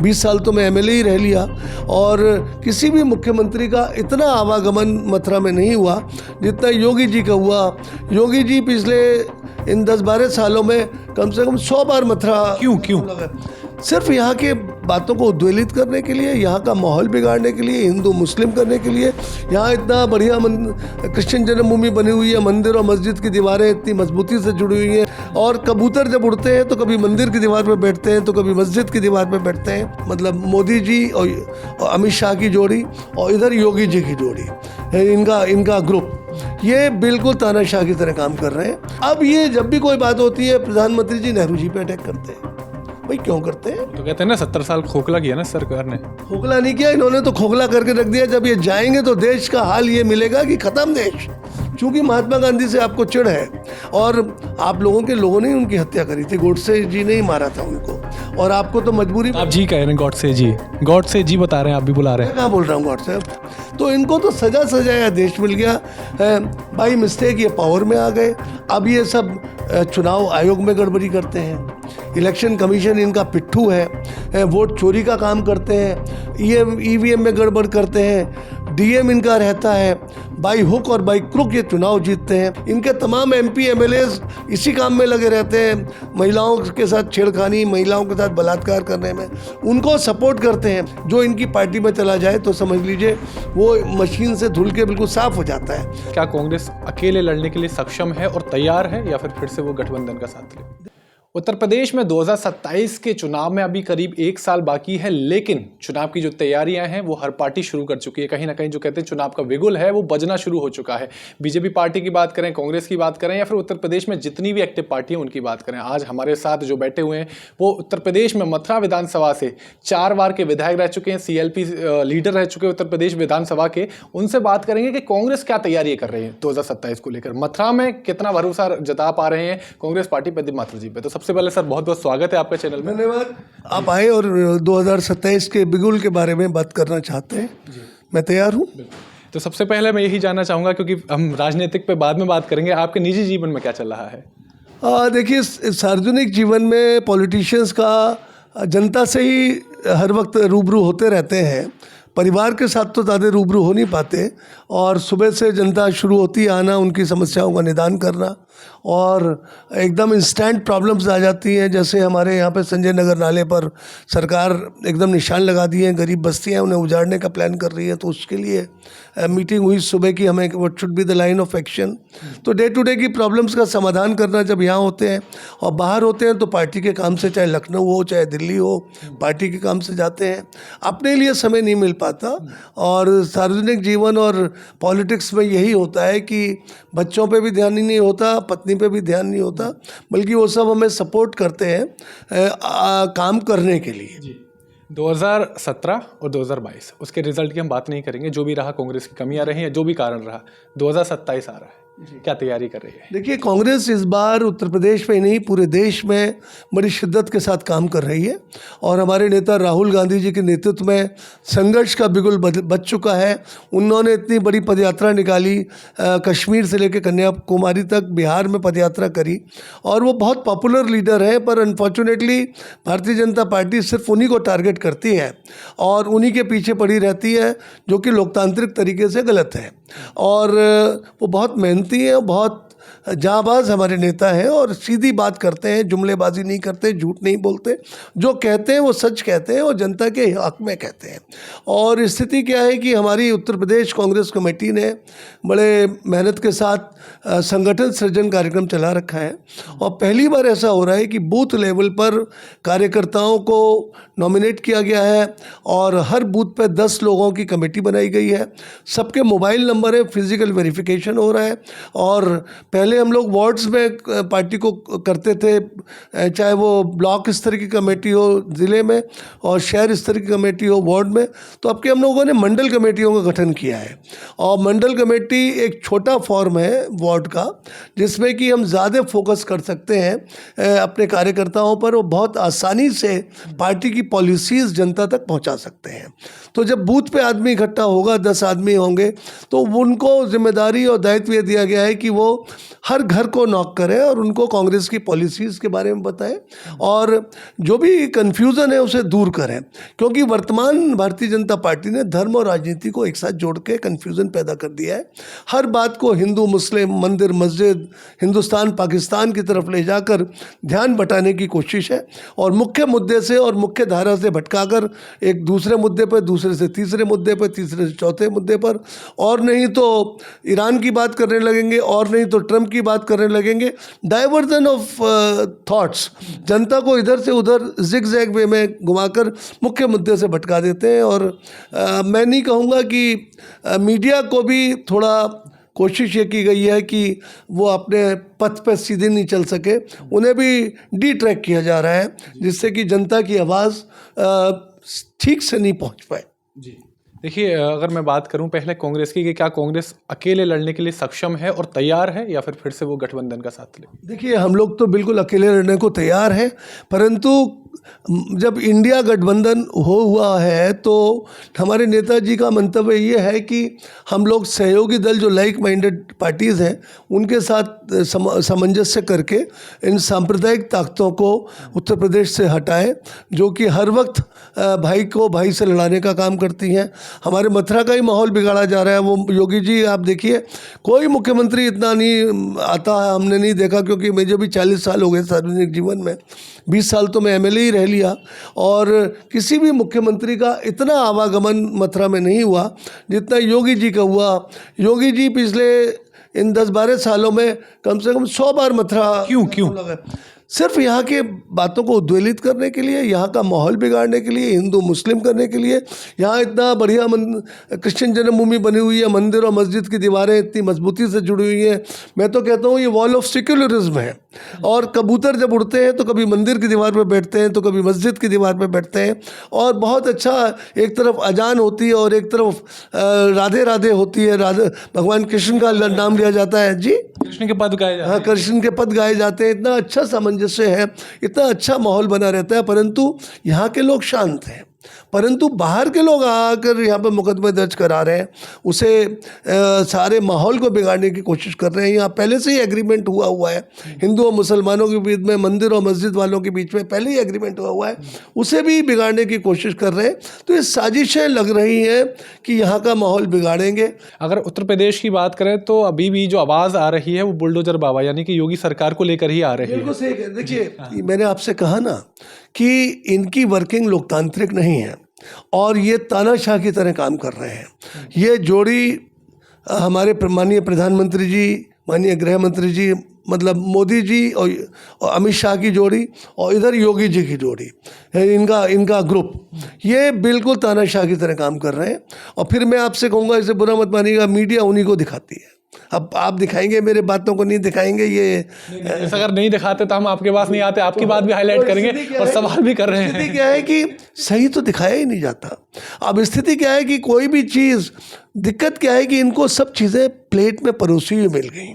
20 साल तो मैं एमएलए ही रह लिया और किसी भी मुख्यमंत्री का इतना आवागमन मथुरा में नहीं हुआ जितना योगी जी का हुआ। योगी जी पिछले इन 10-12 सालों में कम से कम 100 बार मथुरा क्यों लगा। सिर्फ यहाँ के बातों को उद्वेलित करने के लिए, यहाँ का माहौल बिगाड़ने के लिए, हिंदू मुस्लिम करने के लिए। यहाँ इतना बढ़िया क्रिश्चियन जन्मभूमि बनी हुई है, मंदिर और मस्जिद की दीवारें इतनी मजबूती से जुड़ी हुई हैं और कबूतर जब उड़ते हैं तो कभी मंदिर की दीवार पर बैठते हैं तो कभी मस्जिद की दीवार पर बैठते हैं। मतलब मोदी जी और अमित शाह की जोड़ी और इधर योगी जी की जोड़ी, इनका ग्रुप ये बिल्कुल तानाशाह की तरह काम कर रहे हैं। अब ये जब भी कोई बात होती है प्रधानमंत्री जी नेहरू जी पे अटैक करते हैं। भाई क्यों करते हैं? तो कहते हैं ना 70 साल खोखला किया ना सरकार ने। खोखला नहीं किया, इन्होंने तो खोखला करके रख दिया। जब ये जाएंगे तो देश का हाल ये मिलेगा कि खत्म देश। क्योंकि महात्मा गांधी से आपको चिढ़ है और आप लोगों ने उनकी हत्या करी थी, गोडसे जी ने ही मारा था उनको और आपको तो मजबूरी। आप जी कह रहे हैं गॉडसे जी बता रहे हैं, आप भी बुला रहे हैं। मैं कहाँ बोल रहा हूँ गॉडसे? तो इनको तो सजाया देश मिल गया, बाई मिस्टेक ये पावर में आ गए। अब ये सब चुनाव आयोग में गड़बड़ी करते हैं, इलेक्शन कमीशन इनका पिट्ठू है, वोट चोरी का काम करते हैं, ईवीएम में गड़बड़ करते हैं, डीएम इनका रहता है, बाई हुक और बाई क्रुक ये चुनाव जीतते हैं। इनके तमाम एमपी एमएलएज इसी काम में लगे रहते हैं, महिलाओं के साथ छेड़खानी, महिलाओं के साथ बलात्कार करने में उनको सपोर्ट करते हैं। जो इनकी पार्टी में चला जाए तो समझ लीजिए वो मशीन से धुल के बिल्कुल साफ हो जाता है। क्या कांग्रेस अकेले लड़ने के लिए सक्षम है और तैयार है या फिर से वो गठबंधन का साथ ले? उत्तर प्रदेश में 2027 के चुनाव में अभी करीब 1 साल बाकी है, लेकिन चुनाव की जो तैयारियां हैं वो हर पार्टी शुरू कर चुकी है। कहीं ना कहीं जो कहते हैं चुनाव का बिगुल है वो बजना शुरू हो चुका है। बीजेपी पार्टी की बात करें, कांग्रेस की बात करें या फिर उत्तर प्रदेश में जितनी भी एक्टिव पार्टी है उनकी बात करें। आज हमारे साथ जो बैठे हुए हैं वो उत्तर प्रदेश में मथुरा विधानसभा से 4 बार के विधायक रह चुके हैं, CLP लीडर रह चुके हैं उत्तर प्रदेश विधानसभा के। उनसे बात करेंगे कि कांग्रेस क्या तैयारी कर रही है 2027 को लेकर, मथुरा में कितना भरोसा जता पा रहे हैं कांग्रेस पार्टी प्रदीप माथुर जी पे। तो सबसे पहले सर बहुत स्वागत है आपका चैनल में। धन्यवाद। आप आए और 2027 के बिगुल के बारे में बात करना चाहते हैं, मैं तैयार हूँ। तो सबसे पहले मैं यही जानना चाहूँगा, क्योंकि हम राजनीतिक पे बाद में बात करेंगे, आपके निजी जीवन में क्या चल रहा है? देखिए, सार्वजनिक जीवन में पॉलिटिशियंस का जनता से ही हर वक्त रूबरू होते रहते हैं। परिवार के साथ तो ज़्यादा रूबरू हो नहीं पाते और सुबह से जनता शुरू होती है आना, उनकी समस्याओं का निदान करना और एकदम इंस्टेंट प्रॉब्लम्स आ जाती हैं। जैसे हमारे यहाँ पे संजय नगर नाले पर सरकार एकदम निशान लगा दिए हैं, गरीब बस्तियाँ उन्हें उजाड़ने का प्लान कर रही है। तो उसके लिए मीटिंग हुई सुबह की, हमें what should be the line of action. तो डे टू डे की प्रॉब्लम्स का समाधान करना जब यहाँ होते हैं और बाहर होते हैं तो पार्टी के काम से, चाहे लखनऊ हो चाहे दिल्ली हो, पार्टी के काम से जाते हैं, अपने लिए समय नहीं मिल पाता। और सार्वजनिक जीवन और पॉलिटिक्स में यही होता है कि बच्चों पे भी ध्यान ही नहीं होता, पत्नी पे भी ध्यान नहीं होता, बल्कि वो सब हमें सपोर्ट करते हैं काम करने के लिए। 2017 और 2022 उसके रिजल्ट की हम बात नहीं करेंगे, जो भी रहा कांग्रेस की कमियां रही हैं, जो भी कारण रहा। 2027 आ रहा है, क्या तैयारी कर रही है? देखिए, कांग्रेस इस बार उत्तर प्रदेश में ही नहीं पूरे देश में बड़ी शिद्दत के साथ काम कर रही है और हमारे नेता राहुल गांधी जी के नेतृत्व में संघर्ष का बिगुल बच चुका है। उन्होंने इतनी बड़ी पदयात्रा निकाली, कश्मीर से लेकर कन्याकुमारी तक बिहार में पदयात्रा करी और वो बहुत पॉपुलर लीडर हैं। पर अनफॉर्चुनेटली भारतीय जनता पार्टी सिर्फ उन्हीं को टारगेट करती है और उन्हीं के पीछे पड़ी रहती है, जो कि लोकतांत्रिक तरीके से गलत है। और वो बहुत मेहनती है, बहुत जांबाज हमारे नेता हैं और सीधी बात करते हैं, जुमलेबाजी नहीं करते, झूठ नहीं बोलते, जो कहते हैं वो सच कहते हैं और जनता के हक में कहते हैं। और स्थिति क्या है कि हमारी उत्तर प्रदेश कांग्रेस कमेटी ने बड़े मेहनत के साथ संगठन सृजन कार्यक्रम चला रखा है और पहली बार ऐसा हो रहा है कि बूथ लेवल पर कार्यकर्ताओं को नॉमिनेट किया गया है और हर बूथ पे 10 लोगों की कमेटी बनाई गई है। सबके मोबाइल नंबर है, फिजिकल वेरिफिकेशन हो रहा है। और पहले हम लोग वार्ड्स में पार्टी को करते थे, चाहे वो ब्लॉक स्तर की कमेटी हो ज़िले में और शहर स्तर की कमेटी हो वार्ड में। तो अब के हम लोगों ने मंडल कमेटियों का गठन किया है और मंडल कमेटी एक छोटा फॉर्म है वार्ड का, जिसमें कि हम ज़्यादा फोकस कर सकते हैं अपने कार्यकर्ताओं पर और बहुत आसानी से पार्टी की पॉलिसीज़ जनता तक पहुंचा सकते हैं। तो जब बूथ पे आदमी इकट्ठा होगा, 10 आदमी होंगे, तो उनको जिम्मेदारी और दायित्व ये दिया गया है कि वो हर घर को नॉक करें और उनको कांग्रेस की पॉलिसीज़ के बारे में बताएं और जो भी कन्फ्यूज़न है उसे दूर करें, क्योंकि वर्तमान भारतीय जनता पार्टी ने धर्म और राजनीति को एक साथ जोड़ के कन्फ्यूज़न पैदा कर दिया है। हर बात को हिंदू मुस्लिम, मंदिर मस्जिद, हिंदुस्तान पाकिस्तान की तरफ ले जाकर ध्यान बटाने की कोशिश है और मुख्य मुद्दे से और मुख्य धारा से भटकाकर एक दूसरे मुद्दे पर, दूसरे से तीसरे मुद्दे पर, तीसरे से चौथे मुद्दे पर, और नहीं तो ईरान की बात करने लगेंगे और नहीं तो ट्रंप की बात करने लगेंगे। डाइवर्जन ऑफ थॉट्स जनता को इधर से उधर जिग-जैग वे में घुमाकर मुख्य मुद्दे से भटका देते हैं। और मैं नहीं कहूँगा कि मीडिया को भी थोड़ा कोशिश ये की गई है कि वो अपने पथ पर सीधे नहीं चल सके, उन्हें भी डिट्रैक किया जा रहा है जिससे कि जनता की आवाज़ ठीक से नहीं पहुंच पाए। जी देखिए, अगर मैं बात करूं पहले कांग्रेस की कि क्या कांग्रेस अकेले लड़ने के लिए सक्षम है और तैयार है या फिर से वो गठबंधन का साथ ले? देखिए, हम लोग तो बिल्कुल अकेले लड़ने को तैयार हैं, परंतु जब इंडिया गठबंधन हुआ है तो हमारे नेताजी का मंतव्य ये है कि हम लोग सहयोगी दल जो लाइक माइंडेड पार्टीज़ हैं उनके साथ सामंजस्य करके इन सांप्रदायिक ताकतों को उत्तर प्रदेश से हटाएं, जो कि हर वक्त भाई को भाई से लड़ाने का काम करती हैं। हमारे मथुरा का ही माहौल बिगाड़ा जा रहा है। वो योगी जी, आप देखिए, कोई मुख्यमंत्री इतना नहीं आता है, हमने नहीं देखा, क्योंकि मुझे भी 40 साल हो गए सार्वजनिक जीवन में, 20 साल तो मैं एमएलए ही रह लिया, और किसी भी मुख्यमंत्री का इतना आवागमन मथुरा में नहीं हुआ जितना योगी जी का हुआ। योगी जी पिछले इन 10-12 सालों में कम से कम 100 बार मथुरा क्यों लगा, सिर्फ यहाँ के बातों को उद्वेलित करने के लिए, यहाँ का माहौल बिगाड़ने के लिए, हिंदू मुस्लिम करने के लिए। यहाँ इतना बढ़िया क्रिश्चियन जन्मभूमि बनी हुई है, मंदिर और मस्जिद की दीवारें इतनी मजबूती से जुड़ी हुई हैं। मैं तो कहता हूँ ये वॉल ऑफ सेक्युलरिज्म है। और कबूतर जब उड़ते हैं तो कभी मंदिर की दीवार पर बैठते हैं तो कभी मस्जिद की दीवार पर बैठते हैं, और बहुत अच्छा, एक तरफ अजान होती है और एक तरफ राधे राधे होती है, राधे भगवान कृष्ण का नाम लिया जाता है। जी, कृष्ण के पद गाए जाते हैं। हाँ, कृष्ण के पद गाए जाते हैं। इतना अच्छा सामंजस्य है, इतना अच्छा माहौल बना रहता है, परंतु यहाँ के लोग शांत हैं। परंतु बाहर के लोग आकर यहाँ पर मुकदमे दर्ज करा रहे हैं, उसे सारे माहौल को बिगाड़ने की कोशिश कर रहे हैं। यहाँ पहले से ही एग्रीमेंट हुआ है, हिंदू और मुसलमानों के बीच में, मंदिर और मस्जिद वालों के बीच में पहले ही एग्रीमेंट हुआ है, उसे भी बिगाड़ने की कोशिश कर रहे हैं। तो ये साजिशें लग रही हैं कि यहाँ का माहौल बिगाड़ेंगे। अगर उत्तर प्रदेश की बात करें तो अभी भी जो आवाज़ आ रही है वो बुलडोजर बाबा यानी कि योगी सरकार को लेकर ही आ रही है। बिल्कुल सही है। देखिए, मैंने आपसे कहा ना कि इनकी वर्किंग लोकतांत्रिक नहीं है और ये तानाशाह की तरह काम कर रहे हैं। ये जोड़ी हमारे माननीय प्रधानमंत्री जी, माननीय गृह मंत्री जी, मतलब मोदी जी और अमित शाह की जोड़ी, और इधर योगी जी की जोड़ी, इनका ग्रुप, ये बिल्कुल तानाशाह की तरह काम कर रहे हैं। और फिर मैं आपसे कहूँगा, इसे बुरा मत मानिएगा, मीडिया उन्हीं को दिखाती है। अब आप दिखाएंगे, मेरे बातों को नहीं दिखाएंगे, ये अगर नहीं दिखाते तो हम आपके पास नहीं आते, आपकी बात भी हाईलाइट करेंगे और सवाल भी कर रहे हैं। स्थिति क्या है कि सही तो दिखाया ही नहीं जाता। अब स्थिति क्या है कि कोई भी चीज़, दिक्कत क्या है कि इनको सब चीज़ें प्लेट में परोसी हुई मिल गई।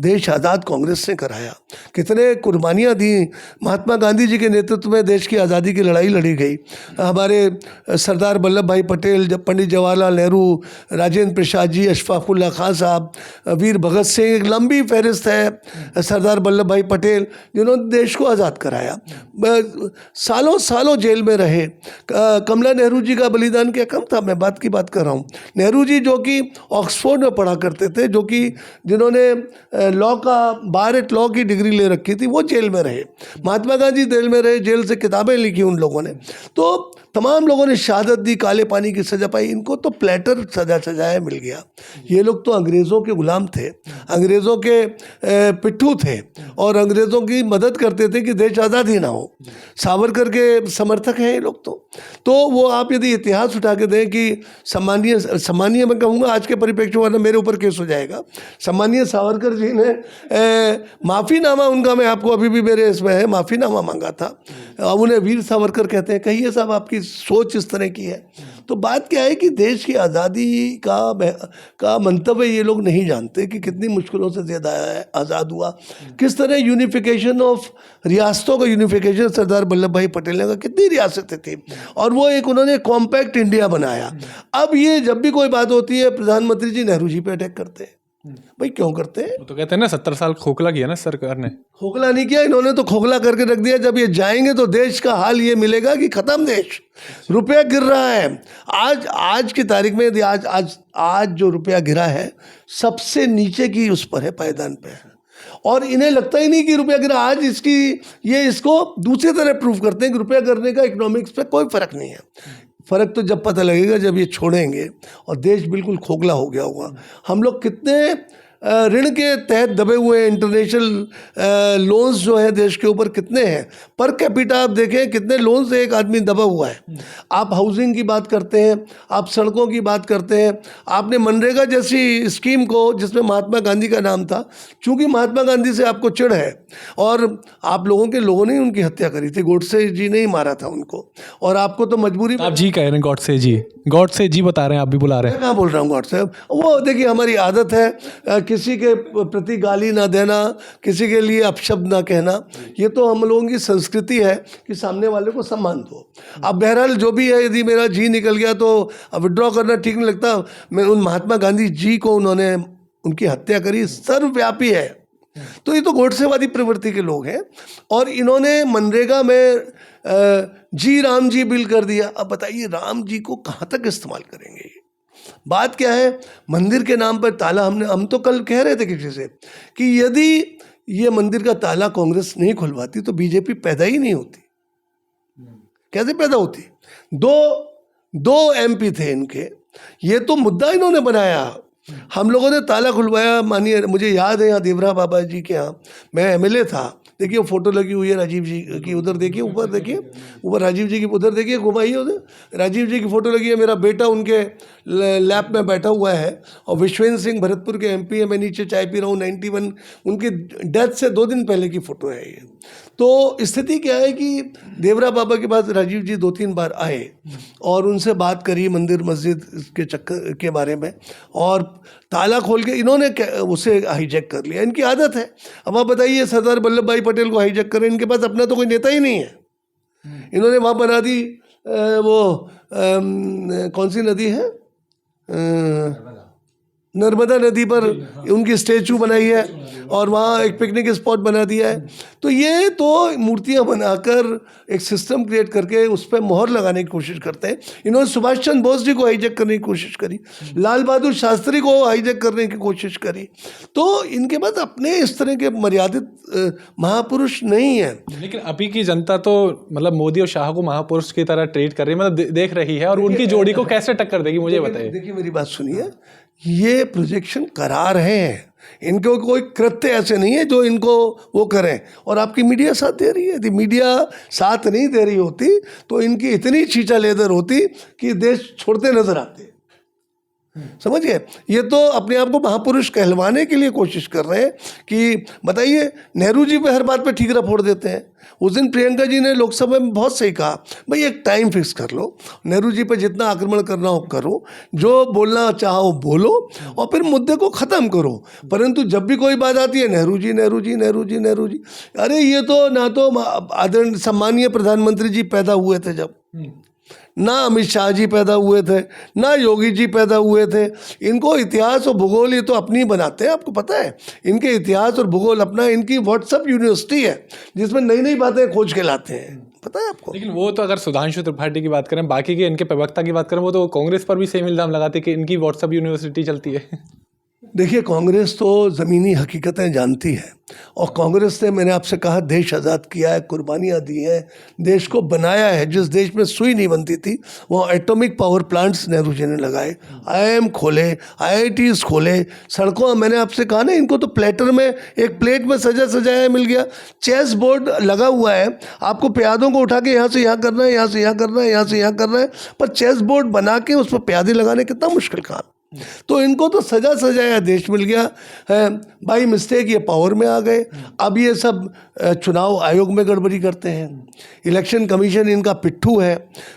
देश आज़ाद कांग्रेस ने कराया, कितने कुर्बानियाँ दी, महात्मा गांधी जी के नेतृत्व में देश की आज़ादी की लड़ाई लड़ी गई। हमारे सरदार वल्लभ भाई पटेल, जब पंडित जवाहरलाल नेहरू, राजेंद्र प्रसाद जी, अशफाकुल्ला खां साहब, वीर भगत सिंह, एक लंबी फहरिस्त है, सरदार वल्लभ भाई पटेल, जिन्होंने देश को आज़ाद कराया। सालों सालों जेल में रहे। कमला नेहरू जी का बलिदान क्या कम था? मैं बात कर रहा हूँ। नेहरू जी जो कि ऑक्सफोर्ड में पढ़ा करते थे, जो कि जिन्होंने लॉ का, बार एट लॉ की डिग्री ले रखी थी, वो जेल में रहे। महात्मा गांधी जेल में रहे, जेल से किताबें लिखी उन लोगों ने। तो तमाम लोगों ने शहादत दी, काले पानी की सज़ा पाई। इनको तो प्लेटर सजाया मिल गया। ये लोग तो अंग्रेज़ों के गुलाम थे, अंग्रेज़ों के पिट्ठू थे, और अंग्रेज़ों की मदद करते थे कि देश आज़ाद ही ना हो। सावरकर के समर्थक हैं ये लोग। तो वो आप यदि इतिहास उठा के दें कि सम्मानीय मैं कहूँगा आज के परिप्रेक्ष्य, वरना मेरे ऊपर केस हो जाएगा, सम्मानीय सावरकर जी ने माफ़ीनामा, उनका मैं आपको अभी भी मेरे इसमें है, माफ़ीनामा मांगा था। अब उन्हें वीर सावरकर कहते हैं। कहिए साहब, आपकी सोच इस तरह की है। तो बात क्या है कि देश की आज़ादी का मंतव्य ये लोग नहीं जानते कि कितनी मुश्किलों से ज़्यादा आज़ाद हुआ, किस तरह यूनिफिकेशन ऑफ रियासतों का यूनिफिकेशन सरदार वल्लभ भाई पटेल ने, कितनी रियासतें थी, और वो एक उन्होंने कॉम्पैक्ट इंडिया बनाया। अब ये जब भी कोई बात होती है, प्रधानमंत्री जी नेहरू जी पे अटैक करते हैं। भाई क्यों करते हैं? वो तो कहते हैं ना 70 साल खोखला किया ना सरकार ने। खोखला नहीं किया इन्होंने, तो खोखला करके रख दिया। जब ये जाएंगे तो देश का हाल ये मिलेगा कि खत्म देश, रुपया गिर रहा है। आज की तारीख में यदि आज जो रुपया गिरा है सबसे नीचे की उस पर है, पायदान पे है, और इन्हें लगता ही नहीं कि रुपया गिरा। आज इसको दूसरी तरह प्रूव करते हैं कि रुपया गिरने का इकोनॉमिक्स पे कोई फर्क नहीं है। फ़र्क तो जब पता लगेगा जब ये छोड़ेंगे और देश बिल्कुल खोखला हो गया होगा। हम लोग कितने ऋण के तहत दबे हुए हैं, इंटरनेशनल लोन्स जो है देश के ऊपर कितने हैं, पर कैपिटा आप देखें कितने लोन से एक आदमी दबा हुआ है। आप हाउसिंग की बात करते हैं, आप सड़कों की बात करते हैं, आपने मनरेगा जैसी स्कीम को जिसमें महात्मा गांधी का नाम था, चूंकि महात्मा गांधी से आपको चिढ़ है और आप लोगों ने उनकी हत्या करी थी, गोडसे जी ने ही मारा था उनको, और आपको तो मजबूरी आप जी कह रहे हैं गॉडसे जी, गॉडसे जी बता रहे हैं, आप भी बुला रहे हैं। मैं कहाँ बोल रहा हूँ गॉडसे। वो देखिए हमारी आदत है किसी के प्रति गाली ना देना, किसी के लिए अपशब्द ना कहना, ये तो हम लोगों की संस्कृति है कि सामने वाले को सम्मान दो। अब बहरहाल जो भी है, यदि मेरा जी निकल गया तो विड्रॉ करना ठीक नहीं लगता। मैं उन महात्मा गांधी जी को उन्होंने उनकी हत्या करी, सर्वव्यापी है। तो ये तो गोडसेवादी प्रवृत्ति के लोग हैं, और इन्होंने मनरेगा में जी राम जी बिल कर दिया। अब बताइए राम जी को कहाँ तक इस्तेमाल करेंगे? बात क्या है, मंदिर के नाम पर ताला, हम तो कल कह रहे थे किसी से कि यदि ये मंदिर का ताला कांग्रेस नहीं खुलवाती तो बीजेपी पैदा ही नहीं होती। कैसे पैदा होती? दो एमपी थे इनके, ये तो मुद्दा इन्होंने बनाया। हम लोगों ने ताला खुलवाया। मानिए मुझे याद है यहाँ देवरा बाबा जी के यहाँ मैं एमएलए था। देखिए वो फोटो लगी हुई है राजीव जी की, उधर देखिए, ऊपर देखिए, ऊपर राजीव जी की, उधर देखिए, घुमाइए उधर, राजीव जी की फोटो लगी है। मेरा बेटा उनके लैब में बैठा हुआ है, और विश्वेंद्र सिंह भरतपुर के एमपी है। मैं नीचे चाय पी रहा हूँ, 91 उनकी डेथ से 2 दिन पहले की फ़ोटो है ये। तो स्थिति क्या है कि देवरा बाबा के पास राजीव जी 2-3 बार आए और उनसे बात करी मंदिर मस्जिद के चक्कर के बारे में, और ताला खोल के इन्होंने उसे हाईजैक कर लिया। इनकी आदत है। अब आप बताइए सरदार वल्लभ भाई पटेल को हाईजैक करें, इनके पास अपना तो कोई नेता ही नहीं है। इन्होंने वहाँ बना दी कौन सी नदी है, नर्मदा नदी पर उनकी स्टैचू बनाई है, और वहाँ एक पिकनिक स्पॉट बना दिया है। तो ये तो मूर्तियाँ बनाकर एक सिस्टम क्रिएट करके उस पर मोहर लगाने की कोशिश करते हैं। इन्होंने सुभाष चंद्र बोस जी को हाईजैक करने की कोशिश करी, लाल बहादुर शास्त्री को हाईजैक करने की कोशिश करी। तो इनके पास अपने इस तरह के मर्यादित महापुरुष नहीं है। लेकिन अभी की जनता तो मतलब मोदी और शाह को महापुरुष की तरह ट्रीट कर रही है, मतलब देख रही है, और उनकी जोड़ी को कैसे टक्कर देगी मुझे बताइए। देखिए मेरी बात सुनिए, ये प्रोजेक्शन करा रहे हैं, इनको कोई कृत्य ऐसे नहीं है जो इनको वो करें, और आपकी मीडिया साथ दे रही है। यदि मीडिया साथ नहीं दे रही होती तो इनकी इतनी चीचा लेदर होती कि देश छोड़ते नजर आते। समझ गए? ये तो अपने आप को महापुरुष कहलवाने के लिए कोशिश कर रहे हैं कि बताइए, नेहरू जी पे हर बात पे ठीकरा फोड़ देते हैं। उस दिन प्रियंका जी ने लोकसभा में बहुत सही कहा, भाई एक टाइम फिक्स कर लो, नेहरू जी पे जितना आक्रमण करना हो करो, जो बोलना चाहो बोलो, और फिर मुद्दे को ख़त्म करो। परंतु जब भी कोई बात आती है नेहरू जी नेहरू जी नेहरू जी नेहरू जी, अरे ये तो ना तो आदरणीय सम्मानीय प्रधानमंत्री जी पैदा हुए थे जब, ना अमित शाह जी पैदा हुए थे, ना योगी जी पैदा हुए थे। इनको इतिहास और भूगोल ये तो अपनी बनाते हैं। आपको पता है इनके इतिहास और भूगोल अपना, इनकी व्हाट्सएप यूनिवर्सिटी है जिसमें नई नई बातें खोज के लाते हैं, पता है आपको। लेकिन वो तो अगर सुधांशु त्रिपाठी की बात करें, बाकी के इनके प्रवक्ता की बात करें, वो तो कांग्रेस पर भी सेम इल्जाम लगाते कि इनकी व्हाट्सएप यूनिवर्सिटी चलती है। देखिए कांग्रेस तो ज़मीनी हकीकतें जानती है, और कांग्रेस ने, मैंने आपसे कहा, देश आज़ाद किया है, कुर्बानियाँ दी हैं, देश को बनाया है। जिस देश में सुई नहीं बनती थी वहाँ atomic power plants Nehru ji ने लगाए, IIM खोले, IITs खोले, सड़कों, मैंने आपसे कहा ना, इनको तो प्लेटर में एक प्लेट में सजाया मिल गया। चेस बोर्ड लगा हुआ है, आपको प्यादों को उठा के यहाँ से यहाँ करना है, यहाँ से यहाँ करना है, यहाँ से यहाँ करना है, पर चेस बोर्ड बना के उस पर प्यादे लगाने कितना मुश्किल काम। तो इनको तो सजाया देश मिल गया है, बाई मिस्टेक ये पावर में आ गए। अब ये सब चुनाव आयोग में गड़बड़ी करते हैं, इलेक्शन कमीशन इनका पिट्ठू है,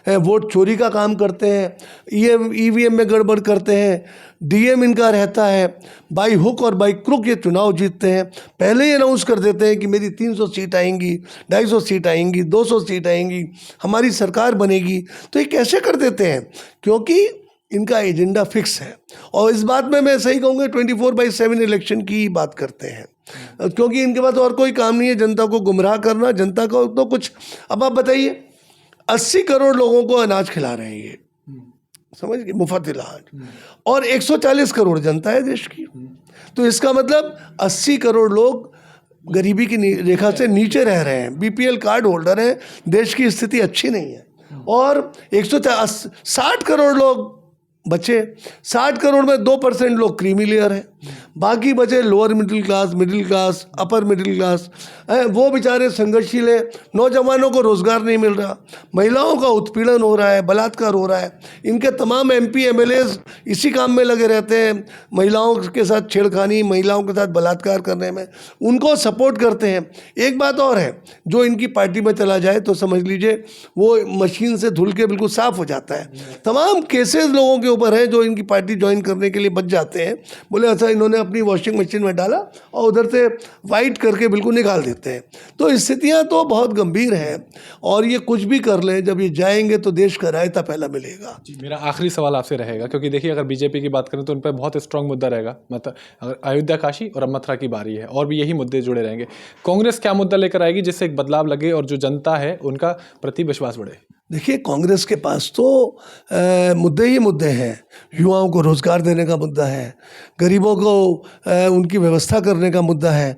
वोट चोरी का काम करते हैं, ये EVM में गड़बड़ करते हैं, DM इनका रहता है, बाई हुक और बाई क्रुक ये चुनाव जीतते हैं। पहले ही अनाउंस कर देते हैं कि मेरी 300 सीट आएंगी, 250 सीट आएंगी, 200 सीट आएंगी, हमारी सरकार बनेगी। तो ये कैसे कर देते हैं? क्योंकि इनका एजेंडा फिक्स है। और इस बात में मैं सही कहूँगा 24/7 इलेक्शन की ही बात करते हैं, क्योंकि इनके पास और कोई काम नहीं है जनता को गुमराह करना। जनता को तो कुछ, अब आप बताइए 80 करोड़ लोगों को अनाज खिला रहे हैं ये, समझ गए, मुफ्त इलाज, और 140 करोड़ जनता है देश की। तो इसका मतलब 80 करोड़ लोग गरीबी की रेखा से नीचे रह रहे हैं, बीपीएल कार्ड होल्डर हैं, देश की स्थिति अच्छी नहीं है। और 160 करोड़ लोग बचे, 60 करोड़ में 2% लोग क्रीमी लेयर है, बाकी बचे lower middle class, upper middle class. वो बेचारे संघर्षशील है, नौजवानों को रोजगार नहीं मिल रहा, महिलाओं का उत्पीड़न हो रहा है, बलात्कार हो रहा है। इनके तमाम MP MLAs इसी काम में लगे रहते हैं, महिलाओं के साथ छेड़खानी, महिलाओं के साथ बलात्कार करने में, उनको सपोर्ट करते हैं। एक बात और है, जो इनकी पार्टी में चला जाए तो समझ लीजिए वो मशीन से धुल के बिल्कुल साफ हो जाता है। तमाम केसेस लोगों के ऊपर है जो इनकी पार्टी ज्वाइन करने के लिए बच जाते हैं, बोले अच्छा इन्होंने अपनी वॉशिंग मशीन में डाला और उधर से वाइट करके बिल्कुल निकाल देते हैं। तो स्थितियां तो बहुत गंभीर हैं, और ये कुछ भी कर लें, जब ये जाएंगे तो देश का रायता पहला मिलेगा। जी, मेरा आखिरी सवाल आपसे रहेगा, क्योंकि देखिए अगर बीजेपी की बात करें तो उन पर बहुत स्ट्रांग मुद्दा रहेगा, मतलब अगर अयोध्या, काशी और अब मथुरा की बारी है, और भी यही मुद्दे जुड़े रहेंगे। कांग्रेस क्या मुद्दा लेकर आएगी जिससे एक बदलाव लगे और जो जनता है उनका प्रति विश्वास बढ़े? देखिए कांग्रेस के पास तो मुद्दे ही मुद्दे हैं। युवाओं को रोजगार देने का मुद्दा है, गरीबों को उनकी व्यवस्था करने का मुद्दा है,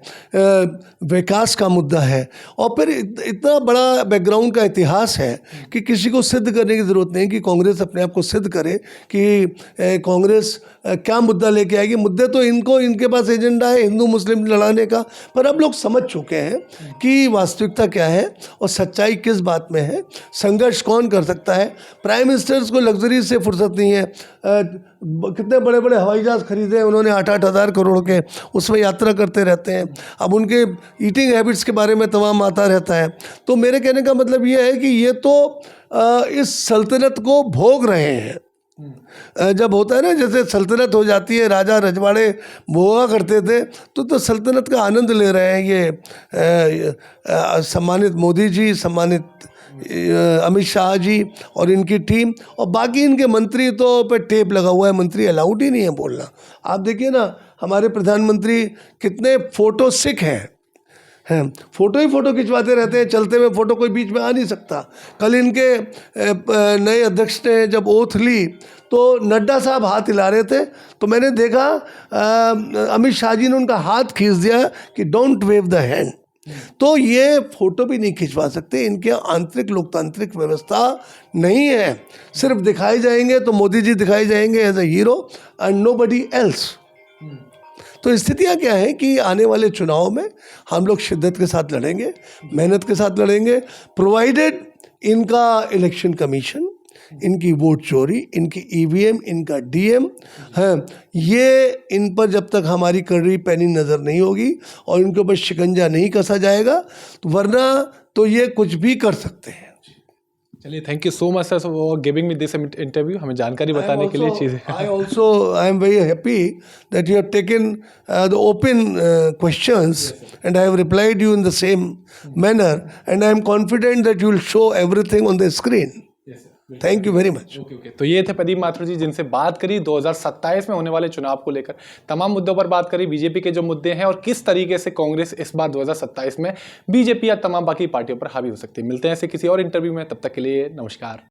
विकास का मुद्दा है, और फिर इतना बड़ा बैकग्राउंड का इतिहास है कि किसी को सिद्ध करने की ज़रूरत नहीं कि कांग्रेस अपने आप को सिद्ध करे कि कांग्रेस क्या मुद्दा लेके आएगी। मुद्दे तो इनके पास एजेंडा है हिंदू मुस्लिम लड़ाने का, पर अब लोग समझ चुके हैं कि वास्तविकता क्या है और सच्चाई किस बात में है, संघर्ष कौन कर सकता है। प्राइम मिनिस्टर्स को लग्जरी से फुर्सत नहीं है, कितने बड़े बड़े हवाई जहाज खरीदे हैं उन्होंने 8-8 हज़ार करोड़ के, उसमें यात्रा करते रहते हैं। अब उनके ईटिंग हैबिट्स के बारे में तमाम आता रहता है। तो मेरे कहने का मतलब ये है कि ये तो इस सल्तनत को भोग रहे हैं। जब होता है ना, जैसे सल्तनत हो जाती है, राजा रजवाड़े भोगा करते थे, तो सल्तनत का आनंद ले रहे हैं ये सम्मानित मोदी जी, सम्मानित अमित शाह जी और इनकी टीम, और बाकी इनके मंत्री तो पे टेप लगा हुआ है, मंत्री अलाउड ही नहीं है बोलना। आप देखिए ना, हमारे प्रधानमंत्री कितने फोटो सिक हैं, फोटो ही फोटो खिंचवाते रहते हैं, चलते हुए फोटो कोई बीच में आ नहीं सकता। कल इनके नए अध्यक्ष ने जब ओथ ली तो नड्डा साहब हाथ हिला रहे थे, तो मैंने देखा अमित शाह जी ने उनका हाथ खींच दिया कि डोंट वेव द हैंड। तो ये फोटो भी नहीं खिंचवा सकते, इनके आंतरिक लोकतांत्रिक व्यवस्था नहीं है। सिर्फ दिखाए जाएंगे तो मोदी जी दिखाए जाएंगे as a hero and nobody else. तो स्थितियाँ क्या है कि आने वाले चुनाव में हम लोग शिद्दत के साथ लड़ेंगे, मेहनत के साथ लड़ेंगे, प्रोवाइडेड इनका इलेक्शन कमीशन, इनकी वोट चोरी, इनकी EVM, इनका DM है, ये इन पर जब तक हमारी कड़ी पैनी नज़र नहीं होगी और इनके ऊपर शिकंजा नहीं कसा जाएगा, तो वरना तो ये कुछ भी कर सकते हैं। चलिए, thank you so much sir for giving me this interview, हमें जानकारी बताने के लिए चीज़ें। I am very happy that you have taken the open questions and I have replied you in the same manner, and I am confident that you will show everything on the screen. Thank you very much. Okay. तो ये थे प्रदीप माथुर जी, जिनसे बात करी 2027 में होने वाले चुनाव को लेकर, तमाम मुद्दों पर बात करी, बीजेपी के जो मुद्दे हैं और किस तरीके से कांग्रेस इस बार 2027 में बीजेपी या तमाम बाकी पार्टियों पर हावी हो सकती है। मिलते हैं ऐसे किसी और इंटरव्यू में, तब तक के लिए नमस्कार।